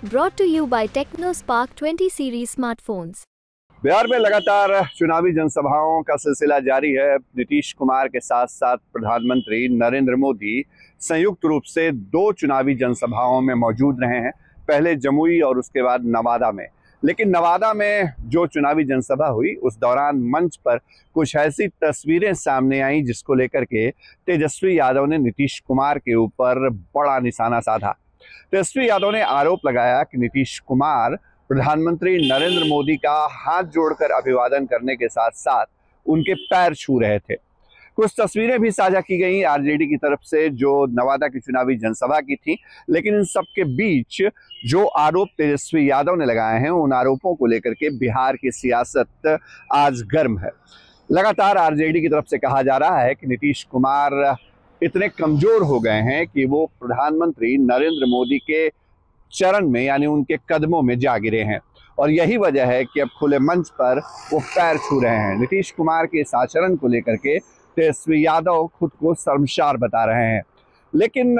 Brought to you by TechnoSpark 20 series smartphones. Bihar में लगातार चुनावी जनसभाओं का सिलसिला जारी है। नीतीश कुमार के साथ साथ प्रधानमंत्री नरेंद्र मोदी संयुक्त रूप से 2 चुनावी जनसभाओं में मौजूद रहे हैं, पहले जमुई और उसके बाद नवादा में। लेकिन नवादा में जो चुनावी जनसभा हुई उस दौरान मंच पर कुछ ऐसी तस्वीरें सामने आई जिसको लेकर के तेजस्वी यादव ने नीतीश कुमार के ऊपर बड़ा निशाना साधा। तेजस्वी यादव ने आरोप लगाया कि नीतीश कुमार प्रधानमंत्री नरेंद्र मोदी का हाथ जोड़कर अभिवादन करने के साथ साथ उनके पैर छू रहे थे। कुछ तस्वीरें भी साझा की गई आरजेडी की तरफ से जो नवादा की चुनावी जनसभा की थी। लेकिन इन सब के बीच जो आरोप तेजस्वी यादव ने लगाए हैं उन आरोपों को लेकर के बिहार की सियासत आज गर्म है। लगातार आरजेडी की तरफ से कहा जा रहा है कि नीतीश कुमार इतने कमजोर हो गए हैं कि वो प्रधानमंत्री नरेंद्र मोदी के चरण में यानी उनके कदमों में जा गिरे हैं और यही वजह है कि अब खुले मंच पर वो पैर छू रहे हैं। नीतीश कुमार के इस आचरण को लेकर के तेजस्वी यादव खुद को शर्मसार बता रहे हैं। लेकिन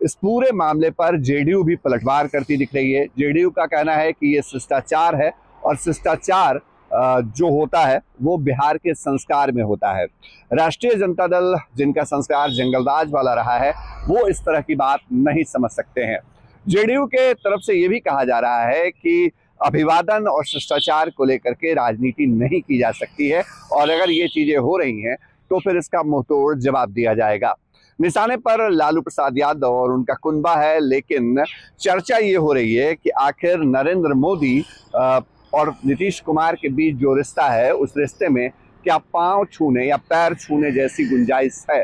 इस पूरे मामले पर जेडीयू भी पलटवार करती दिख रही है। जेडीयू का कहना है कि ये शिष्टाचार है और शिष्टाचार जो होता है वो बिहार के संस्कार में होता है। राष्ट्रीय जनता दल जिनका संस्कार जंगलराज वाला रहा है वो इस तरह की बात नहीं समझ सकते हैं। जेडीयू के तरफ से ये भी कहा जा रहा है कि अभिवादन और शिष्टाचार को लेकर के राजनीति नहीं की जा सकती है और अगर ये चीजें हो रही हैं तो फिर इसका मुंहतोड़ जवाब दिया जाएगा। निशाने पर लालू प्रसाद यादव और उनका कुनबा है, लेकिन चर्चा ये हो रही है कि आखिर नरेंद्र मोदी और नीतीश कुमार के बीच जो रिश्ता है उस रिश्ते में क्या पांव छूने या पैर छूने जैसी गुंजाइश है।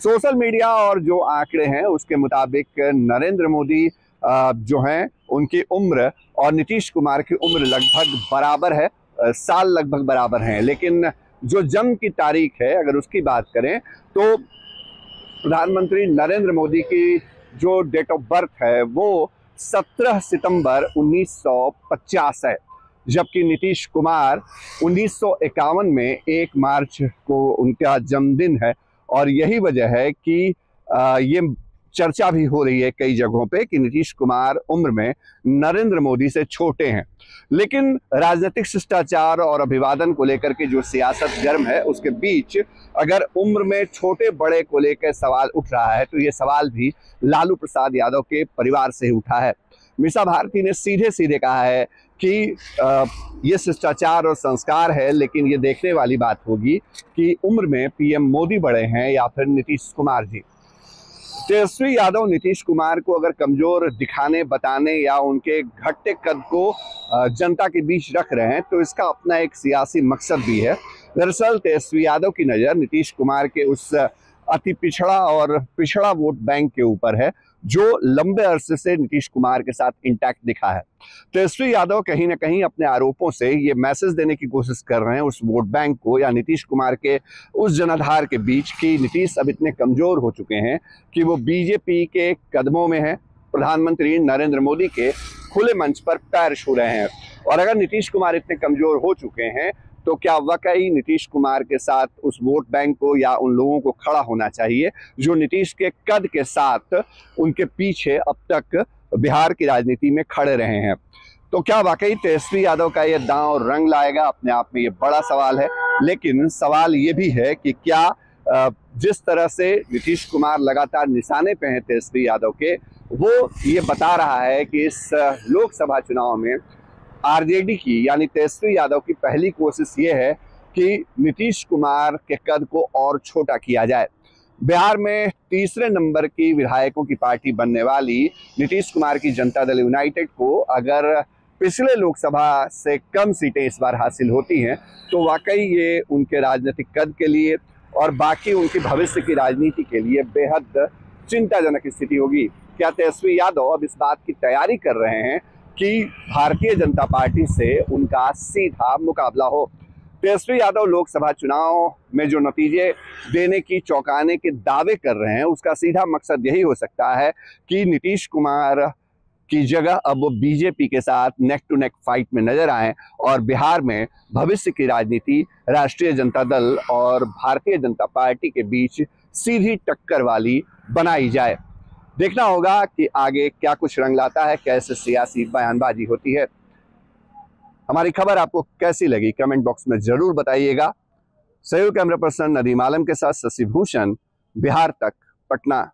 सोशल मीडिया और जो आंकड़े हैं उसके मुताबिक नरेंद्र मोदी जो हैं उनकी उम्र और नीतीश कुमार की उम्र लगभग बराबर है, साल लगभग बराबर हैं। लेकिन जो जन्म की तारीख है अगर उसकी बात करें तो प्रधानमंत्री नरेंद्र मोदी की जो डेट ऑफ बर्थ है वो 17 सितंबर 1950 है, जबकि नीतीश कुमार 1951 में 1 मार्च को उनका जन्मदिन है। और यही वजह है कि ये चर्चा भी हो रही है कई जगहों पे कि नीतीश कुमार उम्र में नरेंद्र मोदी से छोटे हैं। लेकिन राजनीतिक शिष्टाचार और अभिवादन को लेकर के जो सियासत गर्म है उसके बीच अगर उम्र में छोटे बड़े को लेकर सवाल उठ रहा है तो ये सवाल भी लालू प्रसाद यादव के परिवार से ही उठा है। मीसा भारती ने सीधे सीधे कहा है कि ये शिष्टाचार और संस्कार है, लेकिन ये देखने वाली बात होगी कि उम्र में पीएम मोदी बड़े हैं या फिर नीतीश कुमार जी। तेजस्वी यादव नीतीश कुमार को अगर कमजोर दिखाने बताने या उनके घटते कद को जनता के बीच रख रहे हैं तो इसका अपना एक सियासी मकसद भी है। दरअसल तेजस्वी यादव की नज़र नीतीश कुमार के उस अति पिछड़ा और पिछड़ा वोट बैंक के ऊपर है जो लंबे अरसे से नीतीश कुमार के साथ इंटैक्ट दिखा है। तेजस्वी यादव कहीं ना कहीं अपने आरोपों से ये मैसेज देने की कोशिश कर रहे हैं उस वोट बैंक को या नीतीश कुमार के उस जनाधार के बीच कि नीतीश अब इतने कमजोर हो चुके हैं कि वो बीजेपी के कदमों में है, प्रधानमंत्री नरेंद्र मोदी के खुले मंच पर पैर छू रहे हैं। और अगर नीतीश कुमार इतने कमजोर हो चुके हैं तो क्या वाकई नीतीश कुमार के साथ उस वोट बैंक को या उन लोगों को खड़ा होना चाहिए जो नीतीश के कद के साथ उनके पीछे अब तक बिहार की राजनीति में खड़े रहे हैं। तो क्या वाकई तेजस्वी यादव का ये दांव रंग लाएगा? अपने आप में ये बड़ा सवाल है। लेकिन सवाल ये भी है कि क्या जिस तरह से नीतीश कुमार लगातार निशाने पे हैं तेजस्वी यादव के, वो ये बता रहा है कि इस लोकसभा चुनाव में आरजेडी की यानी तेजस्वी यादव की पहली कोशिश ये है कि नीतीश कुमार के कद को और छोटा किया जाए। बिहार में तीसरे नंबर की विधायकों की पार्टी बनने वाली नीतीश कुमार की जनता दल यूनाइटेड को अगर पिछले लोकसभा से कम सीटें इस बार हासिल होती हैं तो वाकई ये उनके राजनीतिक कद के लिए और बाकी उनके भविष्य की राजनीति के लिए बेहद चिंताजनक स्थिति होगी। क्या तेजस्वी यादव अब इस बात की तैयारी कर रहे हैं कि भारतीय जनता पार्टी से उनका सीधा मुकाबला हो? तेजस्वी यादव लोकसभा चुनाव में जो नतीजे देने की चौंकाने के दावे कर रहे हैं उसका सीधा मकसद यही हो सकता है कि नीतीश कुमार की जगह अब वो बीजेपी के साथ नेक टू नेक फाइट में नजर आए और बिहार में भविष्य की राजनीति राष्ट्रीय जनता दल और भारतीय जनता पार्टी के बीच सीधी टक्कर वाली बनाई जाए। देखना होगा कि आगे क्या कुछ रंग लाता है, कैसे सियासी बयानबाजी होती है। हमारी खबर आपको कैसी लगी कमेंट बॉक्स में जरूर बताइएगा। सहयोग कैमरा पर्सन नदीम आलम के साथ शशि भूषण, बिहार तक, पटना।